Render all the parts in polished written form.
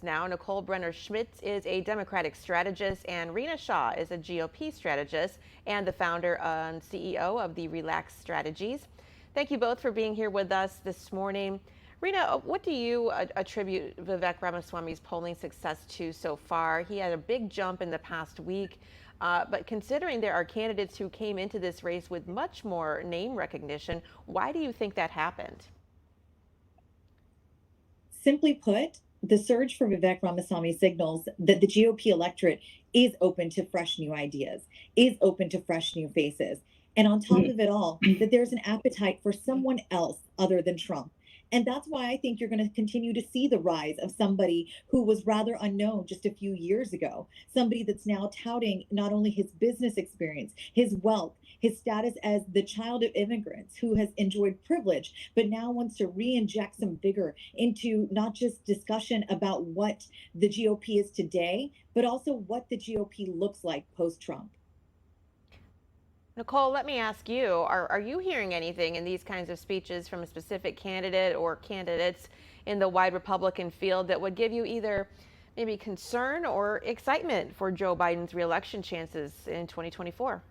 Now, Nicole Brenner Schmitz is a Democratic strategist, and Rina is a GOP strategist and the founder and CEO of the Relax Strategies. Thank you both for being here with us this morning. Rina, what do you attribute Vivek Ramaswamy's polling success to so far? He had a big jump in the past week, but considering there are candidates who came into this race with much more name recognition, why do you think that happened? Simply put, the surge for Vivek Ramaswamy signals that the GOP electorate is open to fresh new ideas, is open to fresh new faces. And on top of it all, that there's an appetite for someone else other than Trump. And that's why I think you're going to continue to see the rise of somebody who was rather unknown just a few years ago, somebody that's now touting not only his business experience, his wealth, his status as the child of immigrants who has enjoyed privilege, but now wants to re-inject some vigor into not just discussion about what the GOP is today, but also what the GOP looks like post-Trump. Nicole, let me ask you, are you hearing anything in these kinds of speeches from a specific candidate or candidates in the wide Republican field that would give you either maybe concern or excitement for Joe Biden's reelection chances in 2024?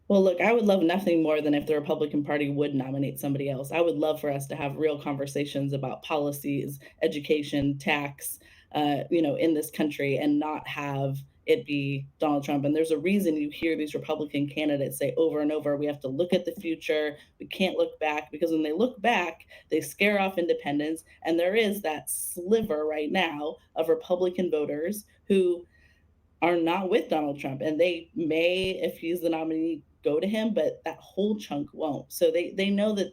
Well, look, I would love nothing more than if the Republican Party would nominate somebody else. I would love for us to have real conversations about policies, education, tax, in this country, and not have it be Donald Trump. And there's a reason you hear these Republican candidates say over and over, we have to look at the future. We can't look back, because when they look back, they scare off independents. And there is that sliver right now of Republican voters who are not with Donald Trump. And they may, if he's the nominee, go to him, but that whole chunk won't. So they know that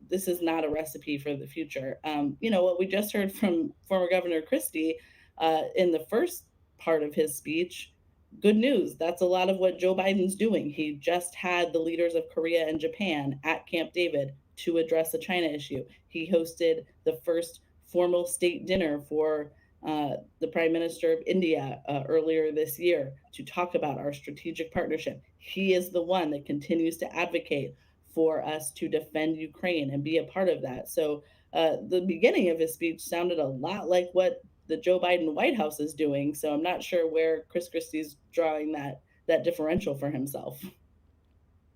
this is not a recipe for the future. What we just heard from former Governor Christie in the first part of his speech, good news. That's a lot of what Joe Biden's doing. He just had the leaders of Korea and Japan at Camp David to address the China issue. He hosted the first formal state dinner for the Prime Minister of India earlier this year to talk about our strategic partnership. He is the one that continues to advocate for us to defend Ukraine and be a part of that. So the beginning of his speech sounded a lot like what the Joe Biden White House is doing. So I'm not sure where Chris Christie's drawing that differential for himself.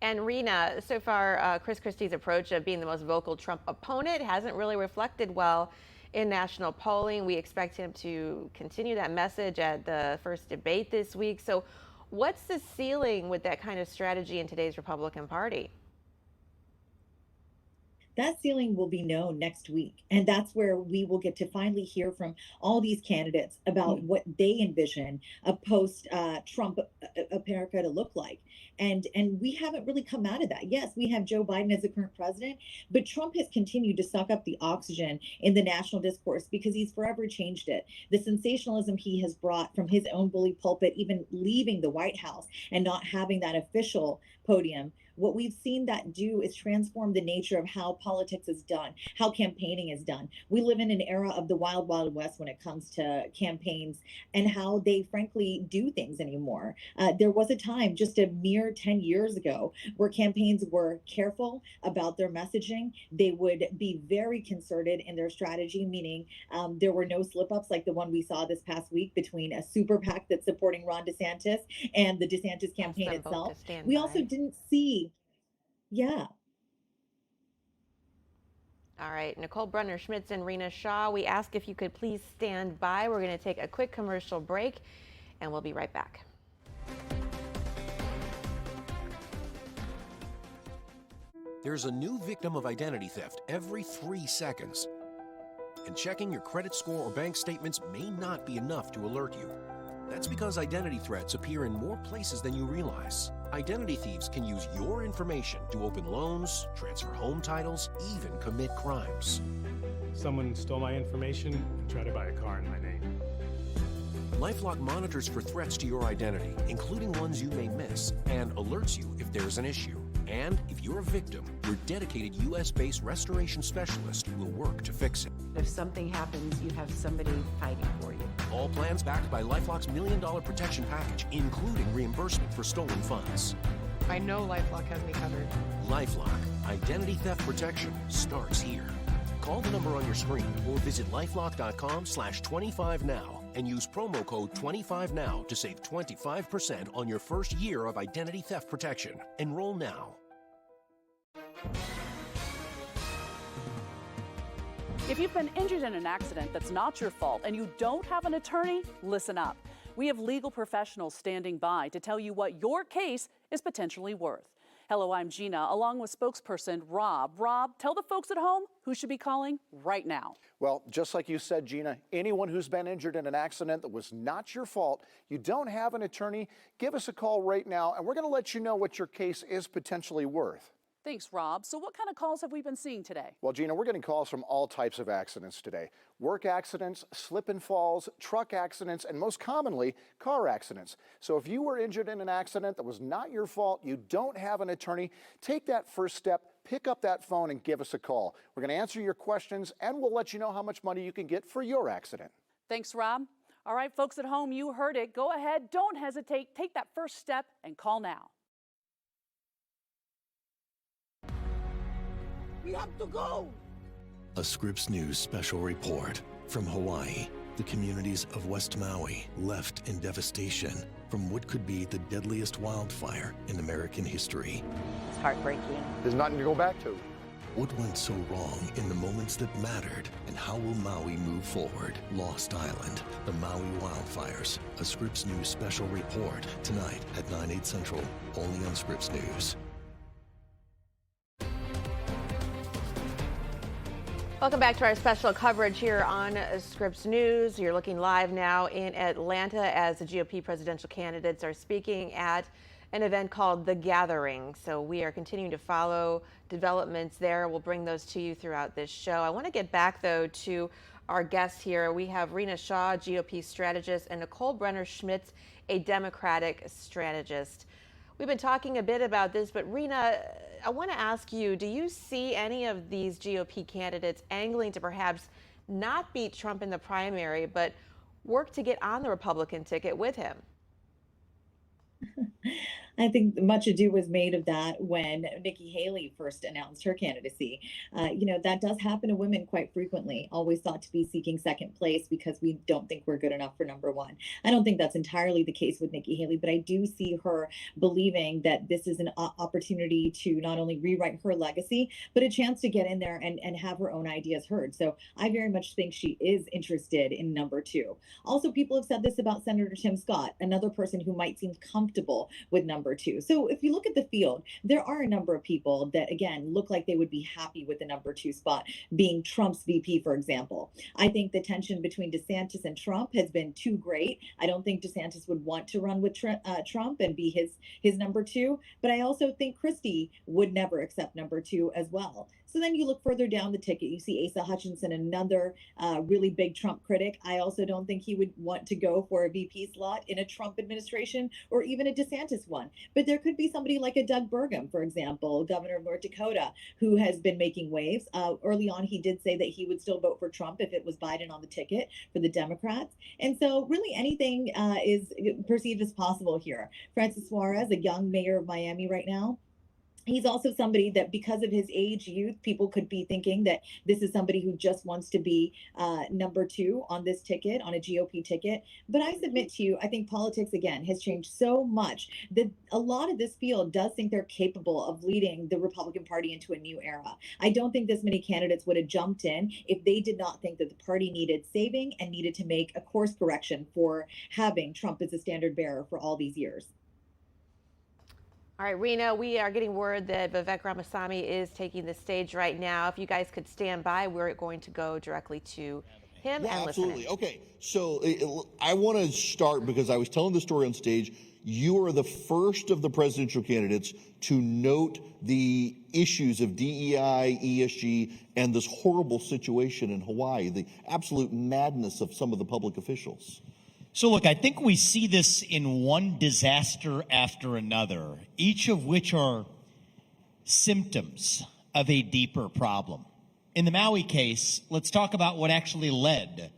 And Rina, so far, Chris Christie's approach of being the most vocal Trump opponent hasn't really reflected well in national polling. We expect him to continue that message at the first debate this week. So what's the ceiling with that kind of strategy in today's Republican Party? That ceiling will be known next week. And that's where we will get to finally hear from all these candidates about what they envision a post Trump America to look like. And we haven't really come out of that. Yes, we have Joe Biden as the current president, but Trump has continued to suck up the oxygen in the national discourse because he's forever changed it. The sensationalism he has brought from his own bully pulpit, even leaving the White House and not having that official podium, what we've seen that do is transform the nature of how politics is done, how campaigning is done. We live in an era of the wild, wild west when it comes to campaigns and how they frankly do things anymore. There was a time just a mere 10 years ago where campaigns were careful about their messaging. They would be very concerted in their strategy, meaning there were no slip ups like the one we saw this past week between a super PAC that's supporting Ron DeSantis and the DeSantis campaign itself. We also didn't see. Yeah. All right, Nicole Brenner Schmitz and Rina, we ask if you could please stand by. We're going to take a quick commercial break, and we'll be right back. There's a new victim of identity theft every 3 seconds. And checking your credit score or bank statements may not be enough to alert you. That's because identity threats appear in more places than you realize. Identity thieves can use your information to open loans, transfer home titles, even commit crimes. Someone stole my information and tried to buy a car in my name. LifeLock monitors for threats to your identity, including ones you may miss, and alerts you if there's an issue. And if you're a victim, your dedicated U.S.-based restoration specialist will work to fix it. If something happens, you have somebody fighting for you. All plans backed by LifeLock's $1 Million Protection Package, including reimbursement for stolen funds. I know LifeLock has me covered. LifeLock, identity theft protection starts here. Call the number on your screen or visit lifelock.com/25now and use promo code 25now to save 25% on your first year of identity theft protection. Enroll now. If you've been injured in an accident that's not your fault and you don't have an attorney, listen up. We have legal professionals standing by to tell you what your case is potentially worth. Hello, I'm Gina, along with spokesperson Rob. Rob, tell the folks at home who should be calling right now. Well, just like you said, Gina, anyone who's been injured in an accident that was not your fault, you don't have an attorney, give us a call right now, and we're going to let you know what your case is potentially worth. Thanks, Rob. So what kind of calls have we been seeing today? Well, Gina, we're getting calls from all types of accidents today. Work accidents, slip and falls, truck accidents, and most commonly, car accidents. So if you were injured in an accident that was not your fault, you don't have an attorney, take that first step, pick up that phone and give us a call. We're going to answer your questions, and we'll let you know how much money you can get for your accident. Thanks, Rob. All right, folks at home, you heard it. Go ahead, don't hesitate, take that first step and call now. We have to go! A Scripps News special report from Hawaii. The communities of West Maui left in devastation from what could be the deadliest wildfire in American history. It's heartbreaking. There's nothing to go back to. What went so wrong in the moments that mattered, and how will Maui move forward? Lost Island, the Maui wildfires. A Scripps News special report tonight at 9/8 Central, only on Scripps News. Welcome back to our special coverage here on Scripps News. You're looking live now in Atlanta as the GOP presidential candidates are speaking at an event called The Gathering. So we are continuing to follow developments there. We'll bring those to you throughout this show. I want to get back, though, to our guests here. We have Rina Shaw, GOP strategist, and Nicole Brenner Schmitz, a Democratic strategist. We've been talking a bit about this, but Rina, I want to ask you, do you see any of these GOP candidates angling to perhaps not beat Trump in the primary, but work to get on the Republican ticket with him? I think much ado was made of that when Nikki Haley first announced her candidacy. That does happen to women quite frequently, always thought to be seeking second place because we don't think we're good enough for number one. I don't think that's entirely the case with Nikki Haley, but I do see her believing that this is an opportunity to not only rewrite her legacy, but a chance to get in there and have her own ideas heard. So I very much think she is interested in number two. Also, people have said this about Senator Tim Scott, another person who might seem comfortable with number two. So if you look at the field, there are a number of people that, again, look like they would be happy with the number two spot, being Trump's VP, for example. I think the tension between DeSantis and Trump has been too great. I don't think DeSantis would want to run with Trump and be his number two, but I also think Christie would never accept number two as well. So then you look further down the ticket, you see Asa Hutchinson, another really big Trump critic. I also don't think he would want to go for a VP slot in a Trump administration or even a DeSantis one. But there could be somebody like a Doug Burgum, for example, governor of North Dakota, who has been making waves. Early on, he did say that he would still vote for Trump if it was Biden on the ticket for the Democrats. And so really anything is perceived as possible here. Francis Suarez, a young mayor of Miami right now, he's also somebody that, because of his age, youth, people could be thinking that this is somebody who just wants to be number two on this ticket, on a GOP ticket. But I submit to you, I think politics, again, has changed so much that a lot of this field does think they're capable of leading the Republican Party into a new era. I don't think this many candidates would have jumped in if they did not think that the party needed saving and needed to make a course correction for having Trump as a standard bearer for all these years. All right, Rina, we are getting word that Vivek Ramaswamy is taking the stage right now. If you guys could stand by, we're going to go directly to him and listen. Absolutely. Okay, so I want to start because I was telling the story on stage. You are the first of the presidential candidates to note the issues of DEI, ESG, and this horrible situation in Hawaii, the absolute madness of some of the public officials. So look, I think we see this in one disaster after another, each of which are symptoms of a deeper problem. In the Maui case, let's talk about what actually led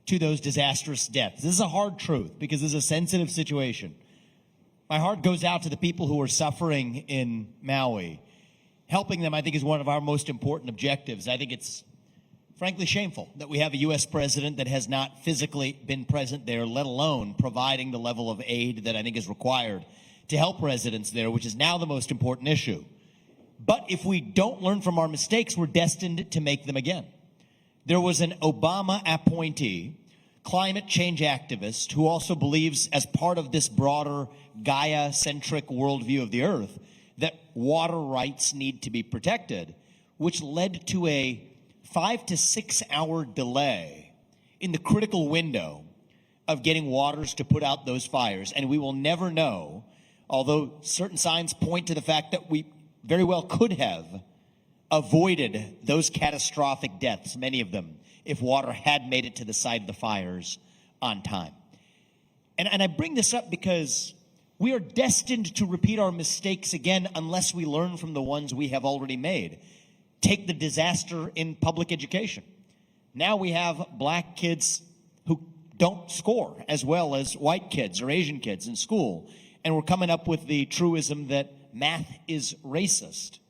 to those disastrous deaths. This is a hard truth because this is a sensitive situation. My heart goes out to the people who are suffering in Maui. Helping them, I think, is one of our most important objectives. I think it's frankly shameful that we have a U.S. president that has not physically been present there, let alone providing the level of aid that I think is required to help residents there, which is now the most important issue. But if we don't learn from our mistakes, we're destined to make them again. There was an Obama appointee, climate change activist, who also believes, as part of this broader Gaia-centric worldview of the earth, that water rights need to be protected, which led to a 5 to 6 hour delay in the critical window of getting waters to put out those fires. And we will never know, although certain signs point to the fact that we very well could have avoided those catastrophic deaths, many of them, if water had made it to the site of the fires on time. And I bring this up because we are destined to repeat our mistakes again unless we learn from the ones we have already made. Take the disaster in public education. Now we have black kids who don't score as well as white kids or Asian kids in school. And we're coming up with the truism that math is racist,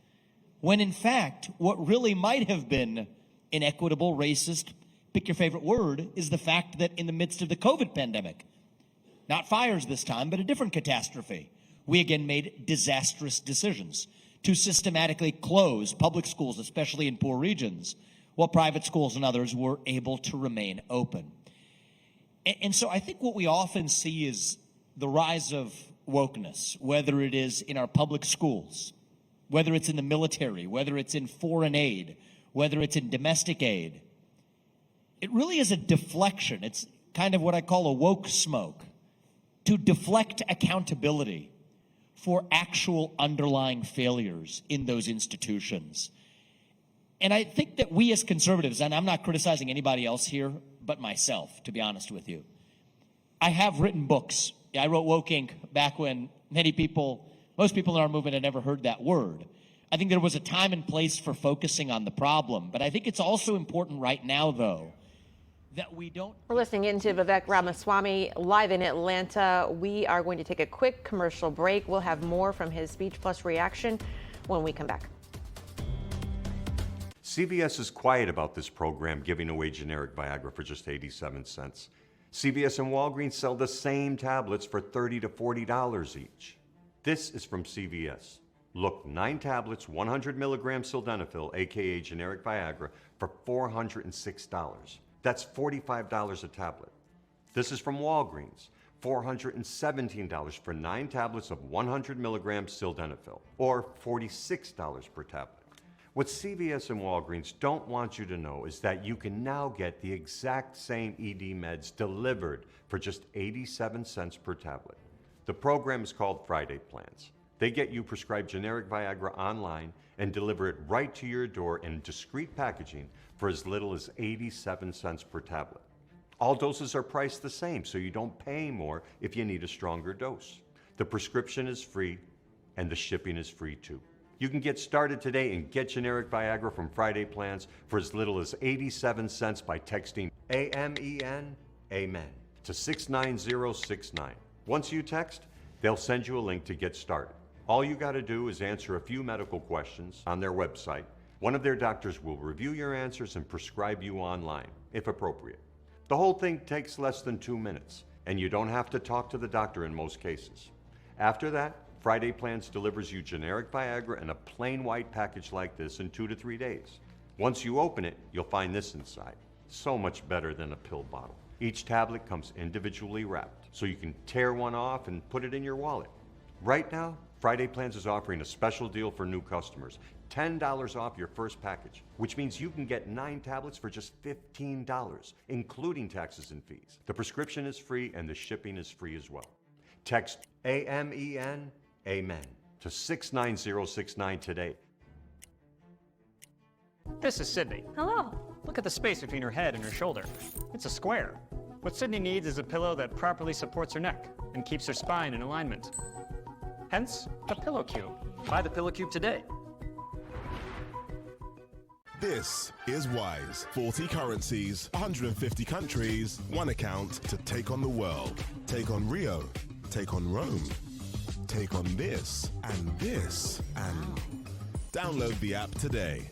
when in fact, what really might have been inequitable, racist, pick your favorite word, is the fact that in the midst of the COVID pandemic, not fires this time, but a different catastrophe, we again made disastrous decisions to systematically close public schools, especially in poor regions, while private schools and others were able to remain open. And so I think what we often see is the rise of wokeness, whether it is in our public schools, whether it's in the military, whether it's in foreign aid, whether it's in domestic aid. It really is a deflection. It's kind of what I call a woke smoke, to deflect accountability for actual underlying failures in those institutions. And I think that we as conservatives, and I'm not criticizing anybody else here but myself, to be honest with you, I have written books. I wrote Woke Inc. back when most people in our movement had never heard that word. I think there was a time and place for focusing on the problem, but I think it's also important right now, though, that we don't... We're listening in to Vivek Ramaswamy live in Atlanta. We are going to take a quick commercial break. We'll have more from his Speech Plus reaction when we come back. CVS is quiet about this program, giving away generic Viagra for just 87 cents. CVS and Walgreens sell the same tablets for $30 to $40 each. This is from CVS. Look, 9 tablets, 100 milligrams sildenafil, aka generic Viagra, for $406. That's $45 a tablet. This is from Walgreens. $417 for 9 tablets of 100 milligrams sildenafil, or $46 per tablet. What CVS and Walgreens don't want you to know is that you can now get the exact same ED meds delivered for just 87 cents per tablet. The program is called Friday Plans. They get you prescribed generic Viagra online and deliver it right to your door in discreet packaging for as little as 87 cents per tablet. All doses are priced the same, so you don't pay more if you need a stronger dose. The prescription is free, and the shipping is free too. You can get started today and get generic Viagra from Friday Plans for as little as 87 cents by texting AMEN, AMEN, to 69069. Once you text, they'll send you a link to get started. All you got to do is answer a few medical questions on their website. One of their doctors will review your answers and prescribe you online, if appropriate. The whole thing takes less than 2 minutes, and you don't have to talk to the doctor in most cases. After that, Friday Plans delivers you generic Viagra in a plain white package like this in 2 to 3 days. Once you open it, you'll find this inside. So much better than a pill bottle. Each tablet comes individually wrapped, so you can tear one off and put it in your wallet. Right now, Friday Plans is offering a special deal for new customers. $10 off your first package, which means you can get 9 tablets for just $15, including taxes and fees. The prescription is free and the shipping is free as well. Text AMEN, AMEN, to 69069 today. This is Sydney. Hello. Look at the space between her head and her shoulder. It's a square. What Sydney needs is a pillow that properly supports her neck and keeps her spine in alignment. Hence, the Pillow Cube. Buy the Pillow Cube today. This is Wise. 40 currencies, 150 countries, one account to take on the world. Take on Rio, take on Rome, take on this, and download the app today.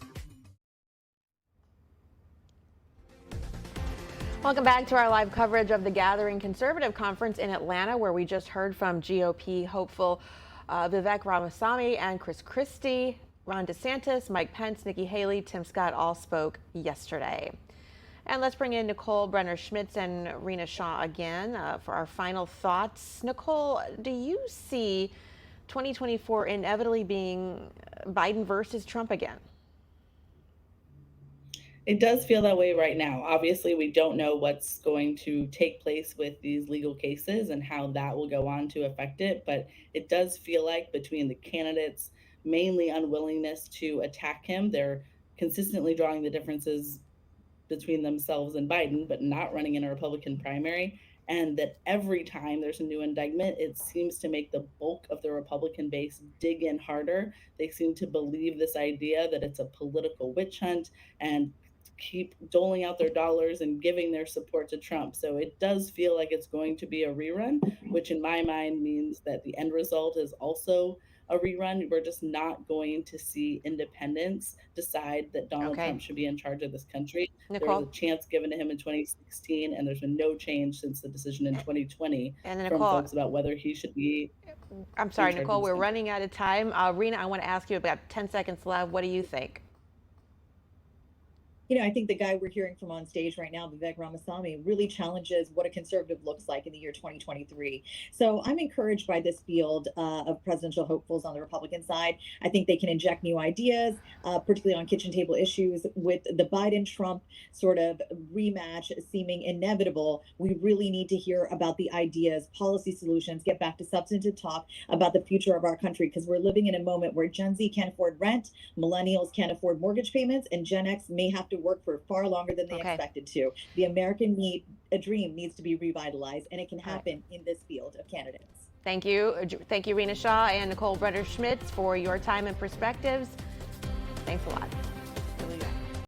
Welcome back to our live coverage of the Gathering Conservative Conference in Atlanta, where we just heard from GOP hopeful Vivek Ramaswamy and Christie, Ron DeSantis, Mike Pence, Nikki Haley, Tim Scott all spoke yesterday. And let's bring in Nicole, Brenner, Schmitz, and Rina Shaw again for our final thoughts. Nicole, do you see 2024 inevitably being Biden versus Trump again? It does feel that way right now. Obviously, we don't know what's going to take place with these legal cases and how that will go on to affect it. But it does feel like between the candidates' mainly unwillingness to attack him, they're consistently drawing the differences between themselves and Biden, but not running in a Republican primary. And that every time there's a new indictment, it seems to make the bulk of the Republican base dig in harder. They seem to believe this idea that it's a political witch hunt and keep doling out their dollars and giving their support to Trump. So it does feel like it's going to be a rerun, which in my mind means that the end result is also a rerun. We're just not going to see independents decide that Donald Trump should be in charge of this country. Nicole? There was a chance given to him in 2016, and there's been no change since the decision in 2020 And from Nicole, folks about whether he should be. I'm sorry, in charge Nicole, of this we're country. running out of time. Rina, I want to ask you about 10 seconds left. What do you think? You know, I think the guy we're hearing from on stage right now, Vivek Ramaswamy, really challenges what a conservative looks like in the year 2023. So I'm encouraged by this field of presidential hopefuls on the Republican side. I think they can inject new ideas, particularly on kitchen table issues. With the Biden-Trump sort of rematch seeming inevitable, we really need to hear about the ideas, policy solutions, get back to substantive talk about the future of our country, because we're living in a moment where Gen Z can't afford rent, millennials can't afford mortgage payments, and Gen X may have to work for far longer than they expected to. The American dream needs to be revitalized, and it can happen in this field of candidates. Thank you. Thank you, Rina Shaw and Nicole Brenner Schmitz, for your time and perspectives. Thanks a lot. We'll be back.